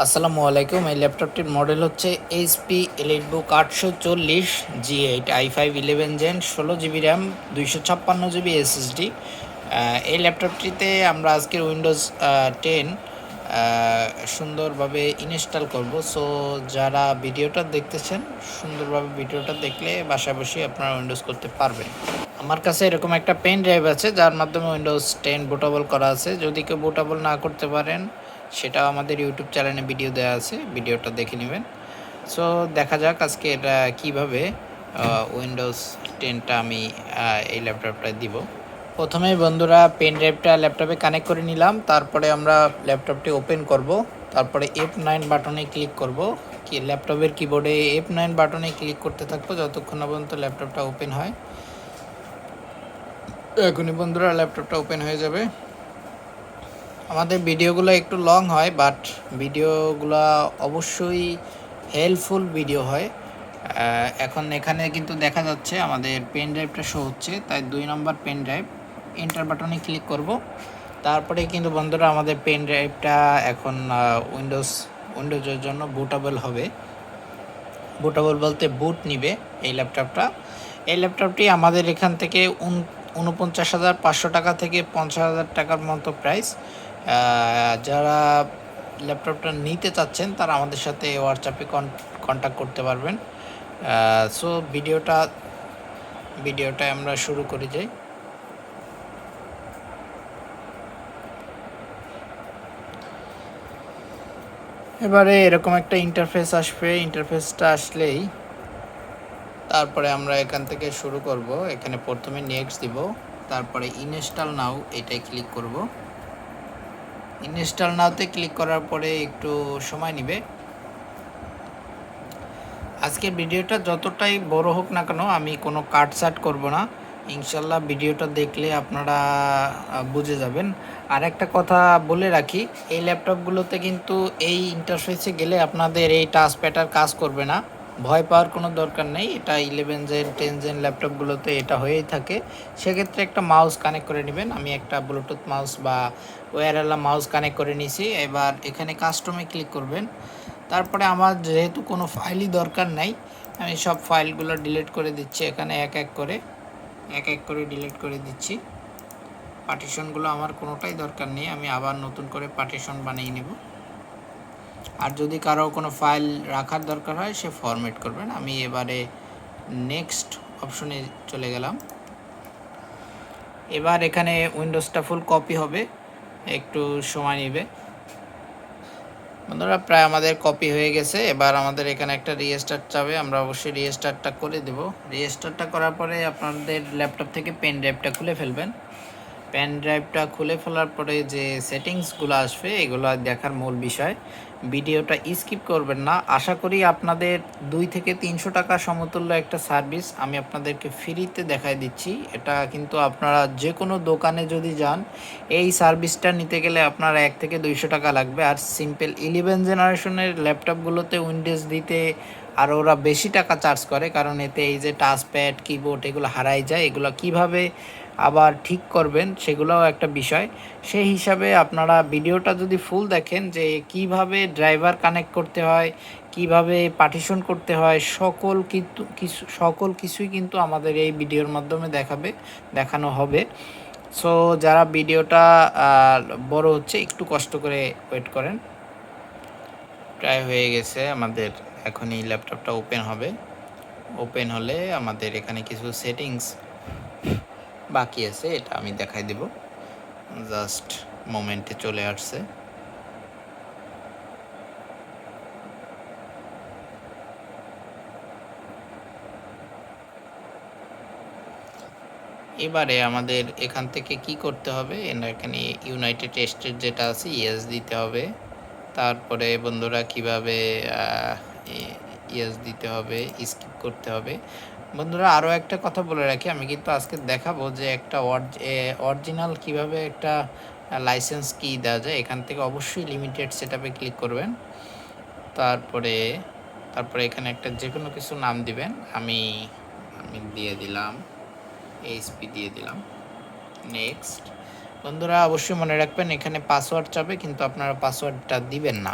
আসসালামু আলাইকুম। এই ল্যাপটপটির মডেল হচ্ছে HP EliteBook 840 G8 i5 11 gen 16 GB RAM 256 GB SSD। এই ল্যাপটপটিতে আমরা আজকের উইন্ডোজ 10 সুন্দরভাবে ইনস্টল করব। সো যারা ভিডিওটা দেখতেছেন, সুন্দরভাবে ভিডিওটা দেখলে বাসায় বসে আপনারা উইন্ডোজ করতে পারবেন। আমার কাছে এরকম একটা পেন ড্রাইভ আছে যার মাধ্যমে উইন্ডোজ 10 বুটেবল করা আছে। যদি কেউ বুটেবল না করতে পারেন, সেটাও আমাদের ইউটিউব চ্যানেলে ভিডিও দেওয়া আছে, ভিডিওটা দেখে নেবেন। সো দেখা যাক আজকে এটা কীভাবে উইন্ডোজ 10টা আমি এই ল্যাপটপটায় দিব। প্রথমে বন্ধুরা পেন ড্রাইভটা ল্যাপটপে কানেক্ট করে নিলাম। তারপরে আমরা ল্যাপটপটি ওপেন করব। তারপরে F9 বাটনে ক্লিক করব। কি ল্যাপটপের কিবোর্ডে F9 বাটনে ক্লিক করতে থাকবো যতক্ষণ না পর্যন্ত ল্যাপটপটা ওপেন হয়। এখনই বন্ধুরা ল্যাপটপটা ওপেন হয়ে যাবে। আমাদের ভিডিওগুলো একটু লং হয়, বাট ভিডিওগুলো অবশ্যই হেল্পফুল ভিডিও হয়। এখন এখানে কিন্তু দেখা যাচ্ছে আমাদের পেন ড্রাইভটা শো হচ্ছে, তাই 2 নম্বর পেন ড্রাইভ এন্টার বাটনে ক্লিক করব। তারপরে কিন্তু বন্ধুরা আমাদের পেন ড্রাইভটা এখন উইন্ডোজের জন্য বুটেবল হবে। বুটেবল বলতে বুট নিবে এই ল্যাপটপটা। এই ল্যাপটপটি আমাদের এখান থেকে 49,500 টাকা থেকে 50,000 টাকার মতো প্রাইস। যারা ল্যাপটপটা নিতে চাচ্ছেন তারা আমাদের সাথে হোয়াটসঅ্যাপে কন্ট্যাক্ট করতে পারবেন। সো ভিডিওটা আমরা শুরু করে যাই। এবারে এরকম একটা ইন্টারফেস আসবে। ইন্টারফেসটা আসলেই তারপরে আমরা এখান থেকে শুরু করব। এখানে প্রথমে নেক্সট দিব, তারপরে ইনস্টল নাও এটাই ক্লিক করব। ইনস্টল নাওতে ক্লিক করার পরে একটু সময় নেবে। আজকের ভিডিওটা যতটাই বড় হোক না কেন, আমি কোনো কাটছাট করব না। ইনশাল্লাহ ভিডিওটা দেখলে আপনারা বুঝে যাবেন। আর একটা কথা বলে রাখি, এই ল্যাপটপগুলোতে কিন্তু এই ইন্টারফেসে গেলে আপনাদের এই টাচপ্যাডের কাজ করবে না। ভয় পাওয়ার কোনো দরকার নেই। এটা 11 জেন 10 জেন ল্যাপটপগুলোতে এটা হয়েই থাকে। সেক্ষেত্রে একটা মাউস কানেক্ট করে নেবেন। আমি একটা ব্লুটুথ মাউস বা ওয়্যারওয়ালা মাউস কানেক্ট করে নিয়েছি। এবার এখানে কাস্টমে ক্লিক করবেন। তারপরে আমার যেহেতু কোনো ফাইলই দরকার নাই, আমি সব ফাইলগুলো ডিলিট করে দিচ্ছি। এখানে এক এক করে ডিলিট করে দিচ্ছি। পার্টিশনগুলো আমার কোনোটাই দরকার নেই, আমি আবার নতুন করে পার্টিশন বানিয়ে নেব। আর যদি কারো কোনো ফাইল রাখার দরকার হয়, সে ফরম্যাট করবেন। আমি এবারে নেক্সট অপশনে চলে গেলাম। এবার এখানে উইন্ডোজটা ফুল কপি হবে, একটু সময় নেবে। বন্ধুরা প্রায় আমাদের কপি হয়ে গেছে। এবার আমাদের এখানে একটা রিস্টার্ট চাবে, আমরা অবশ্যই রিস্টার্টটা করে দেব। রিস্টার্টটা করার পরে আপনাদের ল্যাপটপ থেকে পেন ড্রাইভটা খুলে ফেলবেন। পেন ড্রাইভটা খুলে ফেলার পরে যে সেটিংসগুলো আসবে, এগুলো দেখার মূল বিষয়। ভিডিওটা স্কিপ করবেন না। আশা করি আপনাদের 2 থেকে 300 টাকা সমতুল্য একটা সার্ভিস আমি আপনাদেরকে ফ্রিতে দেখাই দিচ্ছি। এটা কিন্তু আপনারা যে কোনো দোকানে যদি যান, এই সার্ভিসটা নিতে গেলে আপনার 1 থেকে 200 টাকা লাগবে। আর সিম্পল 11 জেনারেশনের ল্যাপটপগুলোতে উইন্ডোজ দিতে আর ওরা বেশি টাকা চার্জ করে, কারণ এতে এই যে টাচপ্যাড কিবোর্ড এগুলো হারাই যায়। এগুলো কিভাবে আবার ঠিক করবেন সেগুলোও একটা বিষয়। সেই হিসাবে আপনারা ভিডিওটা যদি ফুল দেখেন যে কিভাবে ড্রাইভার কানেক্ট করতে হয়, কিভাবে পার্টিশন করতে হয়, সকল কিছুই কিন্তু আমাদের এই ভিডিওর মাধ্যমে দেখানো হবে। সো যারা ভিডিওটা বড় হচ্ছে, একটু কষ্ট করে ওয়েট করেন। প্রায় হয়ে গেছে আমাদের। এখনই ল্যাপটপটা ওপেন হবে। ওপেন হলে আমাদের এখানে কিছু সেটিংস বাকি আছে, এটা আমি দেখাই দেব। জাস্ট মোমেন্টে চলে আসছে। এবারে আমাদের এখান থেকে কি করতে হবে, এখানে ইউনাইটেড স্টেট যেটা আছে ইয়েস দিতে হবে। তারপরে বন্ধুরা কিভাবে ইয়েস দিতে হবে, স্কিপ করতে হবে। বন্ধুরা আরও একটা কথা বলে রাখি, আমি কিন্তু আজকে দেখাবো যে একটা অরিজিনাল কিভাবে একটা লাইসেন্স কি দেওয়া যায়। এখান থেকে অবশ্যই লিমিটেড সেটআপে ক্লিক করবেন। তারপরে এখানে একটা যে কোনো কিছু নাম দিবেন। আমি দিয়ে দিলাম এইচপি দিয়ে দিলাম। নেক্সট। বন্ধুরা অবশ্যই মনে রাখবেন এখানে পাসওয়ার্ড চাবে, কিন্তু আপনারা পাসওয়ার্ডটা দিবেন না।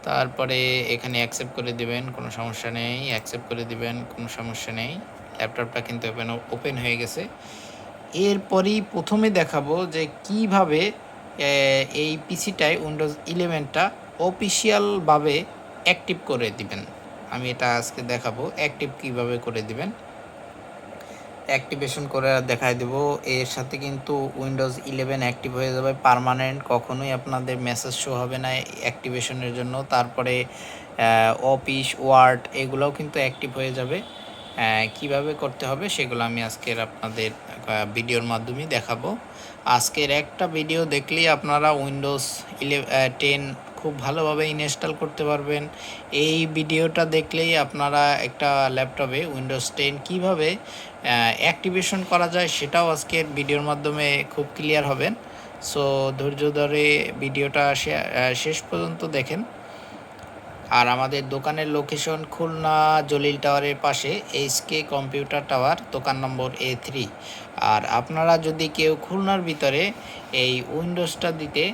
তারপরে এখানে অ্যাকসেপ্ট করে দিবেন, কোনো সমস্যা নেই। অ্যাকসেপ্ট করে দিবেন, কোনো সমস্যা নেই। ল্যাপটপটা কিন্তু ওপেন হয়ে গেছে। এরপরই প্রথমে দেখাবো যে কিভাবে এই পিসিটায় উইন্ডোজ 11টা অফিসিয়ালভাবে অ্যাক্টিভ করে দিবেন। আমি এটা আজকে দেখাবো অ্যাক্টিভ কিভাবে করে দিবেন। অ্যাক্টিভেশন করে দেখায় দেবো। এর সাথে কিন্তু উইন্ডোজ 11 অ্যাক্টিভ হয়ে যাবে পার্মানেন্ট, কখনোই আপনাদের মেসেজ শো হবে না অ্যাক্টিভেশনের জন্য। তারপরে অফিস ওয়ার্ড এগুলোও কিন্তু অ্যাক্টিভ হয়ে যাবে। কিভাবে করতে হবে সেগুলো আমি আজকের আপনাদের ভিডিওর মাধ্যমে দেখাবো। আজকের একটা ভিডিও দেখলেই আপনারা উইন্ডোজ 10 খুব ভালোভাবে ইনস্টল করতে পারবেন। এই ভিডিওটা দেখলেই আপনারা একটা ল্যাপটপে উইন্ডোজ 10 কিভাবে অ্যাক্টিভেশন করা যায় সেটাও আজকের ভিডিওর মাধ্যমে খুব ক্লিয়ার হবেন। সো ধৈর্য ধরে ভিডিওটা শেষ পর্যন্ত দেখেন। আর আমাদের দোকানের লোকেশন খুলনা জলিল টাওয়ারের পাশে এইচকে কম্পিউটার টাওয়ার, দোকান নম্বর A3। আর আপনারা যদি কেউ খুলনার ভিতরে এই উইন্ডোজটা দিতে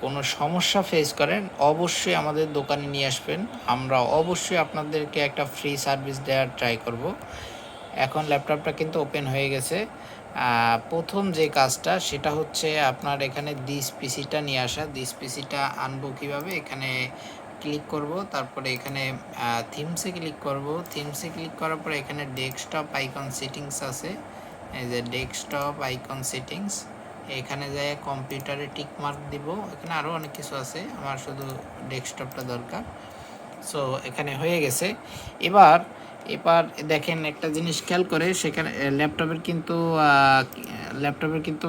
কোনো সমস্যা ফেস করেন, অবশ্যই আমাদের দোকানে নিয়ে আসবেন। আমরা অবশ্যই আপনাদেরকে একটা ফ্রি সার্ভিস দেওয়ার ট্রাই করব। এখন ল্যাপটপটা কিন্তু ওপেন হয়ে গেছে। প্রথম যে কাজটা সেটা হচ্ছে আপনার এখানে দিস পিসিটা নিয়ে আসা। দিস পিসিটা আনবো কীভাবে, এখানে ক্লিক করব, তারপরে এখানে থিমসে ক্লিক করব। থিমসে ক্লিক করার পরে এখানে ডেস্কটপ আইকন সেটিংস আছে, এই যে ডেস্কটপ আইকন সেটিংস, এখানে যায় কম্পিউটারে টিক মার্ক দিব। এখানে আরও অনেক কিছু আছে, আমার শুধু ডেস্কটপটা দরকার। সো এখানে হয়ে গেছে। এবার দেখেন একটা জিনিস খেয়াল করে, সেখানে ল্যাপটপের কিন্তু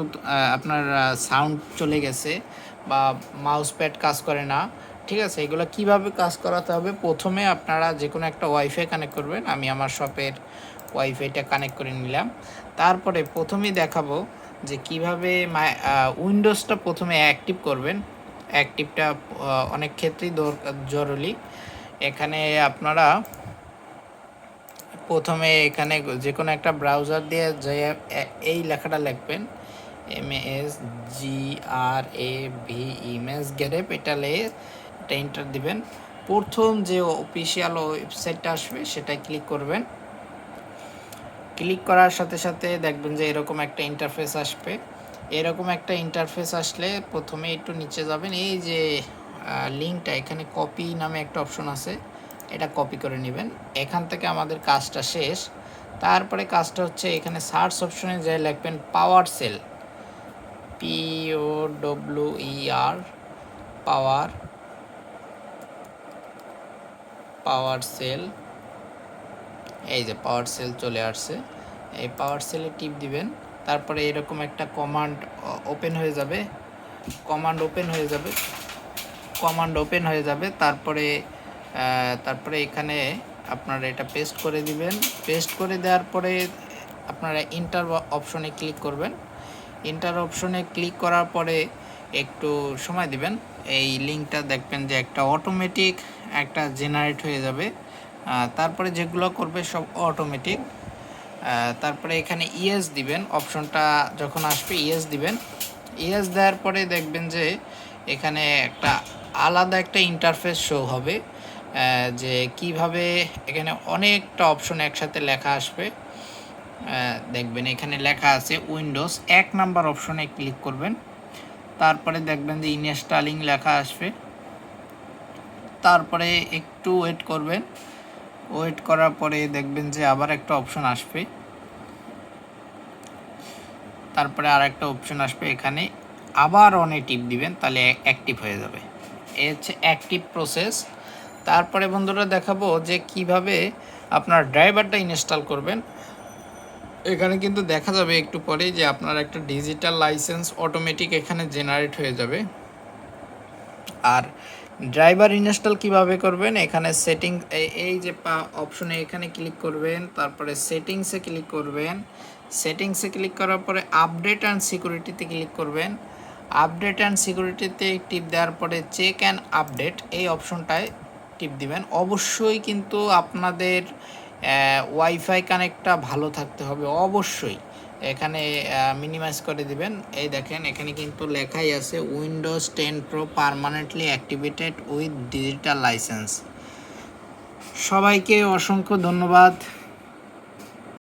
আপনার সাউন্ড চলে গেছে বা মাউস প্যাড কাজ করে না। ঠিক আছে, এগুলো কিভাবে কাজ করাতে হবে, প্রথমে আপনারা যে কোনো একটা ওয়াইফাই কানেক্ট করবেন। আমি আমার শপের ওয়াইফাইটা কানেক্ট করে নিলাম। তারপরে প্রথমেই দেখাবো যে কিভাবে উইন্ডোজটা প্রথমে অ্যাক্টিভ করবেন। অ্যাক্টিভটা অনেক ক্ষেত্রেই জরুরি। এখানে আপনারা প্রথমে এখানে যে কোনো একটা ব্রাউজার দিয়ে যে এই লেখাটা লিখবেন, MSGRAV ইমেজ গ্যারেপ, এটা এন্টার দিবেন। প্রথম যে অফিসিয়াল ওয়েবসাইটটা আসবে সেটাই ক্লিক করবেন। ক্লিক করার সাথে সাথে দেখবেন যে এরকম একটা ইন্টারফেস আসবে। এরকম একটা ইন্টারফেস আসলে প্রথমে একটু নিচে যাবেন, এই যে লিঙ্কটা, এখানে কপি নামে একটা অপশন আছে, এটা কপি করে নেবেন। এখান থেকে আমাদের কাজটা শেষ। তারপরে কাজটা হচ্ছে এখানে সার্চ অপশনে যে লিখবেন পাওয়ার সেল, POWER পাওয়ার সেল, এই যে পাওয়ার সেল চলে আসছে। এই পাওয়ার সেলে টিপ দিবেন। তারপরে এরকম একটা কমান্ড ওপেন হয়ে যাবে। তারপরে এখানে আপনারা এটা পেস্ট করে দিবেন। পেস্ট করে দেওয়ার পরে আপনারা ইন্টার অপশনে ক্লিক করবেন। ইন্টার অপশনে ক্লিক করার পরে একটু সময় দিবেন। এই লিঙ্কটা দেখবেন যে একটা অটোমেটিক একটা জেনারেট হয়ে যাবে। তারপরে যেগুলো করবে সব অটোমেটিক। তারপরে এখানে ইয়েস দিবেন, অপশনটা যখন আসবে ইয়েস দিবেন। ইয়েস দেওয়ার পরে দেখবেন যে এখানে একটা আলাদা একটা ইন্টারফেস শো হবে, যে কিভাবে এখানে অনেকটা অপশন একসাথে লেখা আসবে। দেখবেন এখানে লেখা আছে উইন্ডোজ, 1 নাম্বার অপশনে ক্লিক করবেন। তারপরে দেখবেন যে ইনস্টলিং লেখা আসবে। তারপরে একটু ওয়েট করবেন। ওয়েট করার পরে দেখবেন যে আবার একটা অপশন আসবে। তারপরে আর একটা অপশন আসবে, এখানে আবার অনে টিপ দিবেন, তাহলে অ্যাক্টিভ হয়ে যাবে। এই হচ্ছে অ্যাক্টিভ প্রসেস। তারপরে বন্ধুরা দেখাবো যে কিভাবে আপনার ড্রাইভারটা ইনস্টল করবেন। এখানে কিন্তু দেখা যাবে একটু পরে যে আপনার একটা ডিজিটাল লাইসেন্স অটোমেটিক এখানে জেনারেট হয়ে যাবে। আর ড্রাইভার ইনস্টল কিভাবে করবেন, এখানে সেটিং, এই যে অপশনে এখানে ক্লিক করবেন। তারপরে সেটিংসে ক্লিক করবেন। সেটিংসে ক্লিক করার পরে আপডেট অ্যান্ড সিকিউরিটিতে ক্লিক করবেন। আপডেট অ্যান্ড সিকিউরিটিতে টিপ দেওয়ার পরে চেক অ্যান্ড আপডেট এই অপশনটায় টিপ দিবেন। অবশ্যই কিন্তু আপনাদের ওয়াইফাই কানেক্টটা ভালো থাকতে হবে, অবশ্যই। এখানে মিনিমাইজ করে দিবেন। এই দেখেন এখানে কিন্তু লেখাই আছে Windows 10 pro permanently activated with digital licence. সবাইকে অসংখ্য ধন্যবাদ।